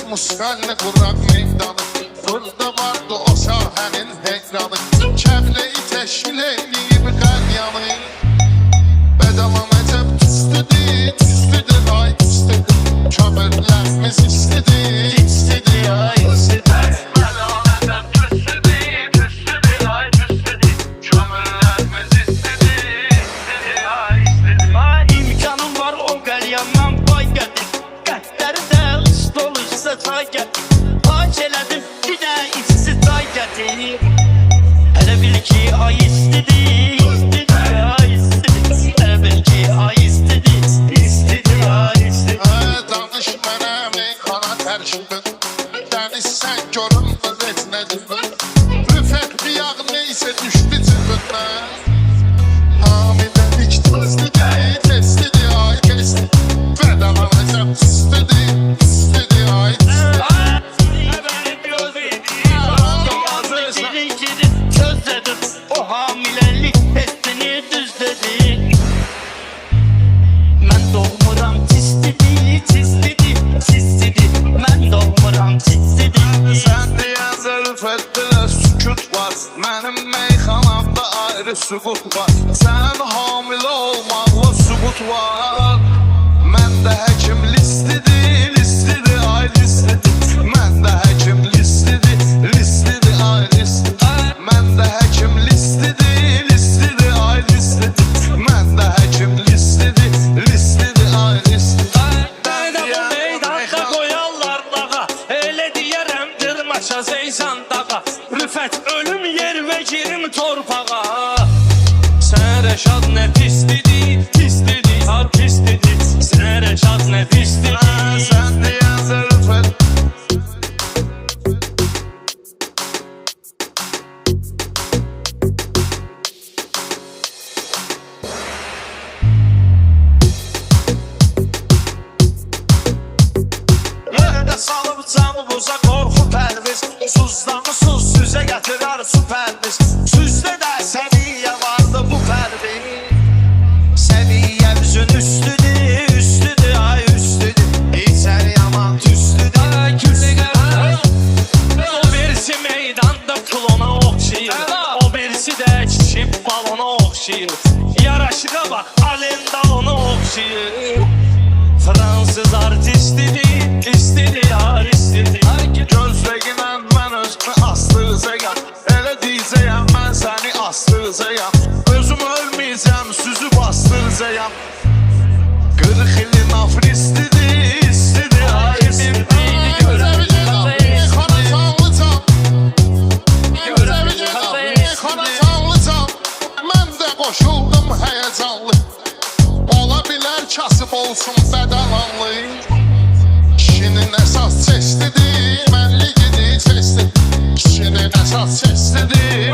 Muskallə quraq meydanı, burada vardı o sahənin heyranı. Kəbləyi təşkil edib qəlyanı, bədalan əcəb tüstüdür, tüstüdür, ay tüstüdür. Kömürlərimiz istidir, istidir, ay istidir. Bədalan əcəb tüstüdür, tüstüdür, ay tüstüdür. Kömürlərimiz istidir, istidir, ay istidir. İmkanım var o qəlyandan pay gətir, qətləri də ıst olursa çay gətir. Hac elədim bir də ifsiz çay gətir. Hələ bil ki ay istidir, istidir, ay istidir. Hələ bil ki ay istidir, istidir, ay istidir. Danış mənə meyxana tərkibin, dəniz sən görünmür et nədir. Rüfət bir yağ neysə düşdü cibinə. Hamiləlik testidir, testidir, ay kestidir. Bədalan əcəb tüstüdür, tüstüdür, ay tüstüdür. O hamilelik testini düzledi. Mən doğmuram çistidir, çistidir, çistidir. Mən doğmuram çistidir. Sən deyən zərfətdə sükut var, mənim meyxanamda ayrı sükut var. Sən hamilə olmaqla sübut var. Məndə həkim listidir, listidir, ay listidir. Məndə həkim listidir, listidir, ay listidir. Məndə həkim listidir, listidir, ay listidir. Məndə həkim listidir, listidir, ay listidir. Məndə bu meydanda qoyarlar dağa, elə deyərəm dırmaşa zeysan dağa. Rüfət ölüm yer və girim torpağa. Sən rəşad nə pistidir, pistidir, har pistidir. Sən rəşad nə pistidir. Sən deyən zərfət Yerdə salıb canı buza qorxu pərviz. Suzdanı suz süzə gətirər su pərviz. Süzdə də səviyyə vardı bu pərviz. Səviyyə üzün üstüdür, üstüdür, ay üstüdür. İçər yaman tüstüdür, küllüqər. O birisi meydanda klona oxşayır, o birisi də kişib balona oxşayır. Yaraşığa bax, alenda ona oxşayır. Fransız artistidir, istidir, yar istidir. gözləginən mən özümü astıracağam. Elə deyəcəyəm mən səni astıracağam. Özüm ölməyəcəm, süzü bastıracağam. 40 ilin afristidir, istidir, ay istidir. Meyxana canlıcan, meyxana canlıcan. Mən də qoşuldum həyəcanlı. Ola bilər kasıb olsun bədalanlı. Kişinin əsas çeşdidir, mənligidir çeşdidir. Kişinin əsas çeşdidir,